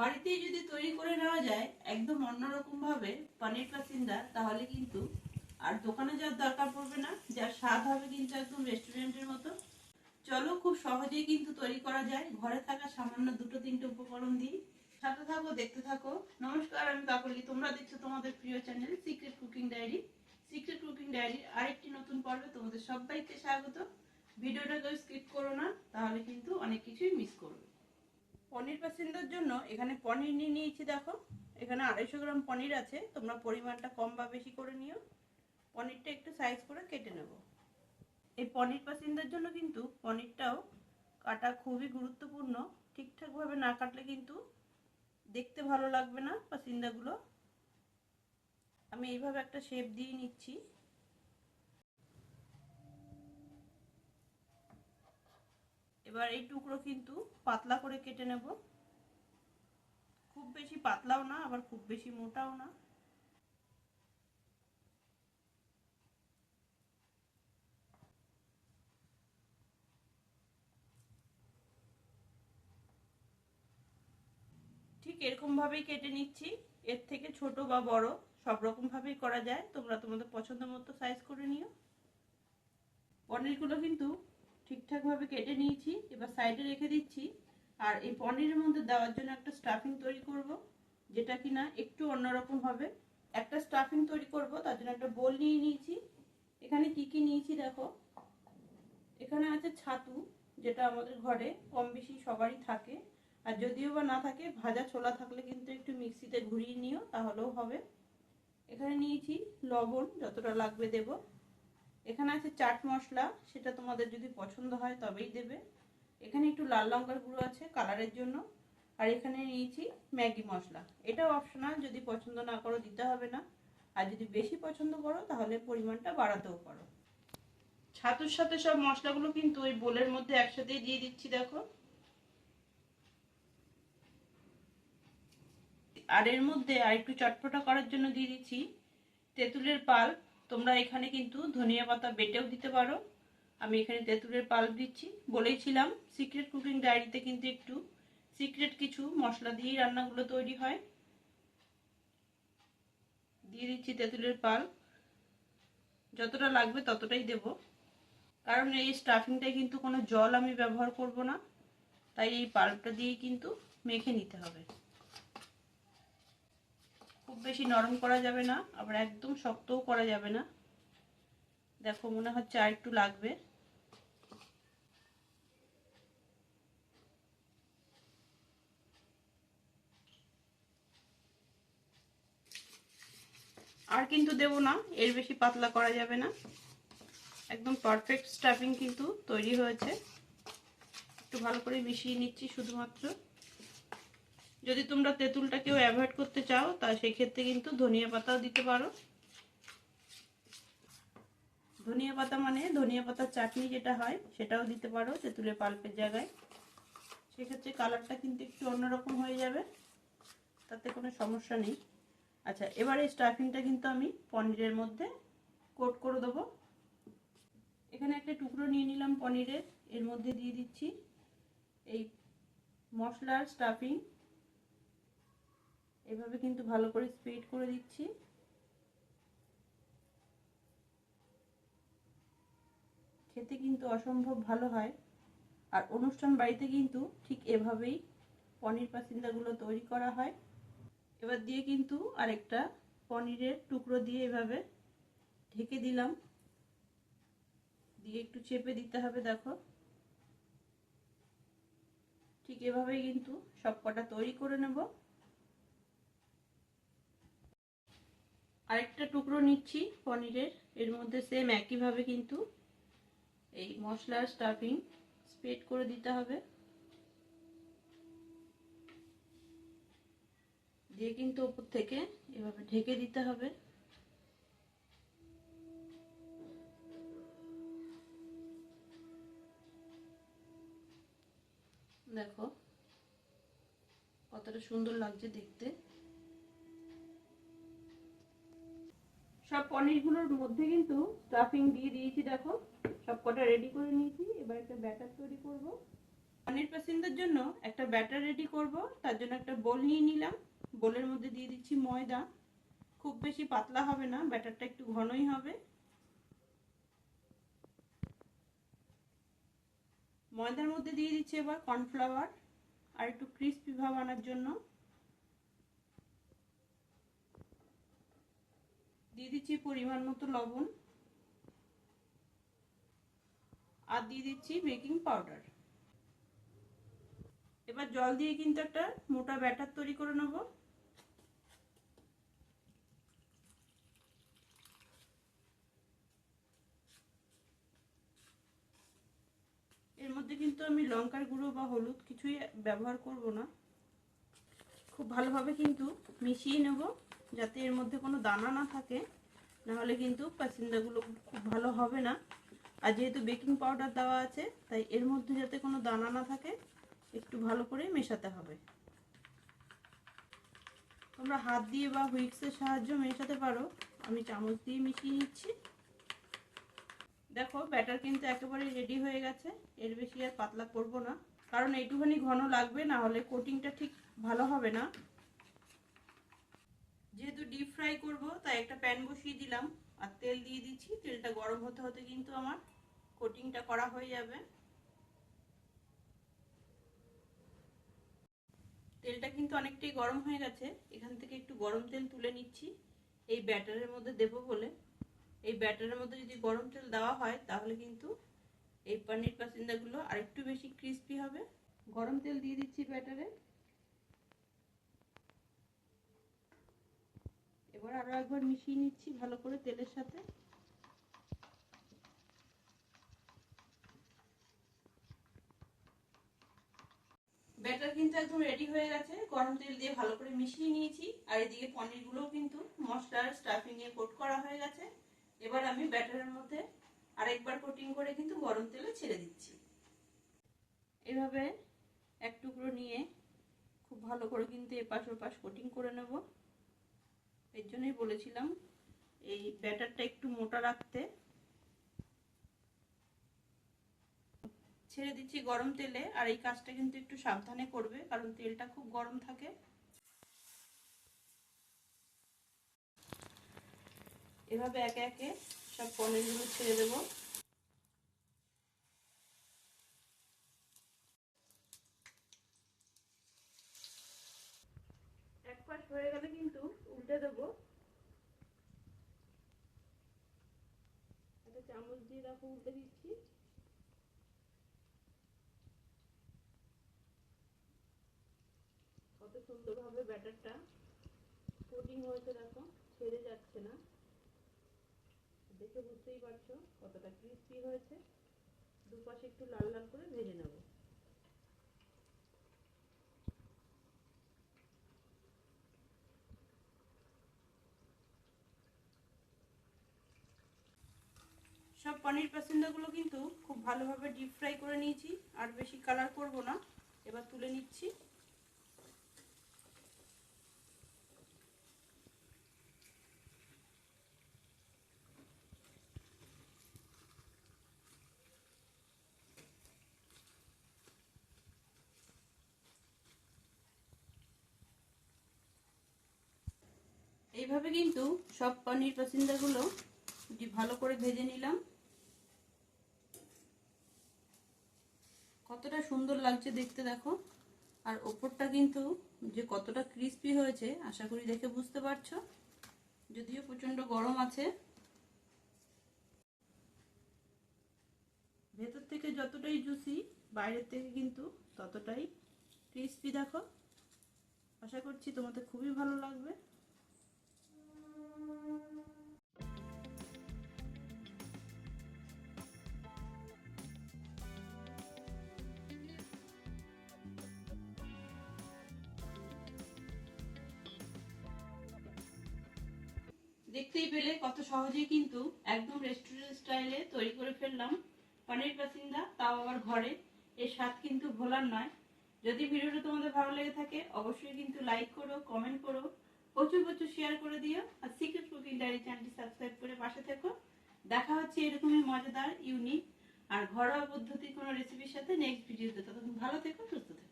বাড়িতেই যদি তৈরি করে নেওয়া যায় একদম অন্যরকম ভাবে পনির পাসিন্দা, তাহলে কিন্তু আর দোকানে যাওয়ার দরকার পড়বে না, যার স্বাদ হবে কিন্তু একদম রেস্টুরেন্টের মতো। চলো, খুব সহজেই কিন্তু তৈরি করা যায় ঘরে থাকা সামান্য দুটো তিনটে উপকরণ দিয়ে। সাথে থাকো, দেখতে থাকো। নমস্কার, আমি কাকলি, তোমরা দেখছো তোমাদের প্রিয় channel secret cooking diary. Secret cooking ডায়েরির আরেকটি নতুন পর্বে তোমাদের সবাইকে স্বাগত। ভিডিওটাকে স্কিপ করো না, তাহলে কিন্তু অনেক কিছুই মিস করবে। পনির পাসিন্দার জন্য এখানে পনির নিয়ে নিয়েছি। দেখো, এখানে 250 গ্রাম পনির আছে, তোমরা পরিমাণটা কম বা বেশি করে নিও। পনিরটা একটু সাইজ করে কেটে নেব। এই পনির পাসিন্দার জন্য কিন্তু পনিরটাও কাটা খুবই গুরুত্বপূর্ণ। ঠিকঠাকভাবে না কাটলে কিন্তু দেখতে ভালো লাগবে না পাসিন্দাগুলো। আমি এইভাবে একটা শেপ দিয়ে নিচ্ছি। এবার এই টুকরো কিন্তু পাতলা করে কেটে নেব, খুব বেশি পাতলাও না আবার খুব বেশি মোটাও না। ঠিক এরকম ভাবেই কেটে নিচ্ছি। এর থেকে ছোট বা বড় সব রকম ভাবেই করা যায়, তোমরা তোমাদের পছন্দ মতো সাইজ করে নিও। পনিরগুলো কিন্তু ঠিকঠাক ভাবে কেটে নিয়েছি, এবার সাইডে রেখে দিচ্ছি। আর এই পনিরের মধ্যে দেওয়ার জন্য একটা স্টাফিং তৈরি করব, যেটা কিনা একটু অন্যরকম হবে। একটা স্টাফিং তৈরি করব, তার জন্য একটা বোল নিয়ে নিয়েছি। এখানে কি কি নিয়েছি দেখো। এখানে আছে ছাতু, যেটা আমাদের ঘরে কম বেশি সবারই থাকে। আর যদিও বা না থাকে, ভাজা ছোলা থাকলে কিন্তু একটু মিক্সিতে ঘুরিয়ে নিও, তাহলেও হবে। এখানে নিয়েছি লবণ, যতটা লাগবে দেব। এখানে আছে চাট মশলা, সেটা তোমাদের যদি পছন্দ হয় তবেই দেবে। এখানে একটু লাল লঙ্কার গুঁড়ো আছে কালারের জন্য। আর এখানে নিয়েছি ম্যাগি মশলা, এটাও অপশনাল, যদি পছন্দ না করো দিতে হবে না। আর যদি বেশি পছন্দ করো তাহলে পরিমাণটা বাড়াতেও পারো। ছাতুর সাথে সব মশলাগুলো কিন্তু ওই বোলের মধ্যে একসাথেই দিয়ে দিচ্ছি। দেখো, আর এর মধ্যে আর একটু চটপটা করার জন্য দিয়ে দিচ্ছি তেঁতুলের পাল্প। তোমরা এখানে কিন্তু ধনিয়া পাতা বেটেও দিতে পারো, আমি এখানে তেঁতুলের পাল্প দিচ্ছি। বলেইছিলাম সিক্রেট কুকিং ডায়েরিতে কিন্তু একটু সিক্রেট কিছু মশলা দিয়েই রান্নাগুলো তৈরি হয়। দিয়ে দিচ্ছি তেঁতুলের পাল্প, যতটা লাগবে ততটাই দেব, কারণ এই স্টাফিংটায় কিন্তু কোনো জল আমি ব্যবহার করব না, তাই এই পাল্পটা দিয়েই কিন্তু মেখে নিতে হবে। খুব বেশি নরম করা যাবে না, আবার একদম শক্তও করা যাবে না। দেখো, মনে হচ্ছে আর একটু লাগবে। আর কিন্তু দেব না, এর বেশি পাতলা করা যাবে না। একদম পারফেক্ট স্টাফিং কিন্তু তৈরি হয়েছে। একটু ভালো করে মিশিয়ে নিচ্ছি শুধুমাত্র। যদি তোমরা তেঁতুলটাকেও অ্যাভয়েড করতে চাও, তা সেই ক্ষেত্রে কিন্তু ধনিয়া পাতাও দিতে পারো। ধনিয়া পাতা মানে ধনিয়া পাতার চাটনি যেটা হয়, সেটাও দিতে পারো তেঁতুলের পাল্পের জায়গায়। সেক্ষেত্রে কালারটা কিন্তু একটু অন্যরকম হয়ে যাবে, তাতে কোনো সমস্যা নেই। আচ্ছা, এবার এই স্টাফিংটা কিন্তু আমি পনিরের মধ্যে কোট করে দেবো। এখানে একটা টুকরো নিয়ে নিলাম পনিরের, এর মধ্যে দিয়ে দিচ্ছি এই মশলার স্টাফিং। এভাবে কিন্তু ভালো করে স্প্রেড করে দিচ্ছি। খেতে কিন্তু অসম্ভব ভালো হয়। আর অনুষ্ঠান বাড়িতে কিন্তু ঠিক এভাবেই পনির পাসিন্দাগুলো তৈরি করা হয়। এবার দিয়ে কিন্তু আরেকটা পনিরের টুকরো দিয়ে এভাবে ঢেকে দিলাম, দিয়ে একটু চেপে দিতে হবে। দেখো, ঠিক এভাবেই কিন্তু সব কটা তৈরি করে নেব। আরেকটা টুকরো নিচ্ছি পনিরের, এর মধ্যে সেম একইভাবে কিন্তু এই মশলার স্টাফিং স্প্রেড করে দিতে হবে। দিয়ে কিন্তু উপর থেকে এভাবে ঢেকে দিতে হবে। দেখো কতটা সুন্দর লাগছে দেখতে। সব পনিরগুলোর মধ্যে কিন্তু স্টাফিং দিয়ে দিয়েছি। দেখো, সব কটা রেডি করে নিয়েছি। এবার একটা ব্যাটার তৈরি করব। পনির পাসিন্দার জন্য একটা ব্যাটার রেডি করব। তার জন্য একটা বোল নিয়ে নিলাম। বোলের মধ্যে দিয়ে দিচ্ছি ময়দা। খুব বেশি পাতলা হবে না, ব্যাটারটা একটু ঘনই হবে। ময়দার মধ্যে দিয়ে দিচ্ছি এবার কর্নফ্লাওয়ার, আর একটু ক্রিস্পি ভাব আনার জন্য দিয়ে দিচ্ছি পরিমাণ মতো লবণ, আর দিয়ে দিচ্ছি বেকিং পাউডার। এবার জল দিয়ে কিন্তু একটা মোটা ব্যাটার তৈরি করে নেব। এর মধ্যে কিন্তু আমি লঙ্কার গুঁড়ো বা হলুদ কিছুই ব্যবহার করব না। খুব ভালোভাবে কিন্তু মিশিয়ে নেব, যাতে এর মধ্যে কোনো দানা না থাকে, নাহলে কিন্তু পাসিন্দাগুলো খুব ভালো হবে না। আর যেহেতু বেকিং পাউডার দেওয়া আছে, তাই এর মধ্যে যাতে কোনো দানা না থাকে একটু ভালো করে মেশাতে হবে। তোমরা হাত দিয়ে বা হুইক্সের সাহায্যে মেশাতে পারো, আমি চামচ দিয়ে মিশিয়ে নিচ্ছি। দেখো ব্যাটার কিন্তু একেবারে রেডি হয়ে গেছে। এর বেশি আর পাতলা করব না, কারণ এইটুখানি ঘন লাগবে, না হলে কোটিংটা ঠিক ভালো হবে না। যেহেতু ডিপ ফ্রাই করব, তাই একটা প্যান বসিয়ে দিলাম আর তেল দিয়ে দিচ্ছি। তেলটা গরম হতে হতে কিন্তু আমার কোটিংটা করা হয়ে যাবে। তেলটা কিন্তু অনেকটাই গরম হয়ে গেছে। এখান থেকে একটু গরম তেল তুলে নিচ্ছি এই ব্যাটারের মধ্যে দেবো বলে। এই ব্যাটারের মধ্যে যদি গরম তেল দেওয়া হয়, তাহলে কিন্তু এই পনির পাসিন্দাগুলো আরেকটু বেশি ক্রিস্পি হবে। গরম তেল দিয়ে দিচ্ছি ব্যাটারে। এবার আরো একবার মিশিয়ে নিচ্ছি ভালো করে তেলের সাথে। ব্যাটার কিন্তু একদম রেডি হয়ে গেছে। গরম তেল দিয়ে ভালো করে মিশিয়ে নিয়েছি, আর এদিকে পনিরগুলোও কিন্তু মশলার স্টাফিং এ কোট করা হয়ে গেছে। এবার আমি ব্যাটারের মধ্যে আরেকবার কোটিং করে কিন্তু গরম তেলে ছেড়ে দিচ্ছি। এভাবে এক টুকরো নিয়ে খুব ভালো করে কিন্তু এপাশ ওপাশ কোটিং করে নেব। এর জন্যই বলেছিলাম এই ব্যাটারটা একটু মোটা রাখতে। ছেড়ে দিচ্ছি গরম তেলে, আর এই কাজটা কিন্তু একটু সাবধানে করবে, কারণ তেলটা খুব গরম থাকে। এভাবে একে একে সব পনিরগুলো ছেড়ে দেবো। এক পাশ হয়ে গেলে কিন্তু উল্টে দেবো। একটা চামচ দিয়ে দেখো উল্টে দিচ্ছি। কত সুন্দরভাবে ব্যাটারটা কোটিং হয়েছে, দেখো ছেড়ে যাচ্ছে না। দেখে বুঝতেই পারছো কতটা ক্রিস্পি হয়েছে। দুপাশে একটু লাল লাল করে ভেজে নেব। সব পনির পাসিন্দাগুলো কিন্তু খুব ভালোভাবে ডিপ ফ্রাই করে নিয়েছি, আর বেশি কালার করব না। এবার তুলে নিচ্ছি। এইভাবে কিন্তু সব পনির পাসিন্দাগুলো ভালো করে ভেজে নিলাম। কতটা সুন্দর লাগছে দেখতে দেখো। আর ওপরটা কিন্তু যে কতটা ক্রিস্পি হয়েছে, আশা করি দেখে বুঝতে পারছো। যদিও প্রচন্ড গরম আছে। ভেতর থেকে যতটাই জুসি, বাইরের থেকে কিন্তু ততটাই ক্রিস্পি দেখো। আশা করছি তোমাদের খুবই ভালো লাগবে। দেখতেই পেলে কত সহজেই কিন্তু একদম রেস্টুরেন্ট স্টাইলে তৈরি করে ফেললাম পনির পাসিন্দা, তাও আবার ঘরে। এর স্বাদ কিন্তু ভোলার নয়। যদি ভিডিওটা তোমাদের ভালো লেগে থাকে, অবশ্যই কিন্তু লাইক করো, কমেন্ট করো, প্রচুর প্রচুর শেয়ার করে দিও। আর সিক্রেট কুকিং ডায়েরি চ্যানেলটি সাবস্ক্রাইব করে পাশে থেকো। দেখা হচ্ছে এরকমই মজাদার, ইউনিক আর ঘরোয়া পদ্ধতির কোনো রেসিপির সাথে নেক্সট ভিডিওতে। ততক্ষণ ভালো থেকো, সুস্থ থেকো।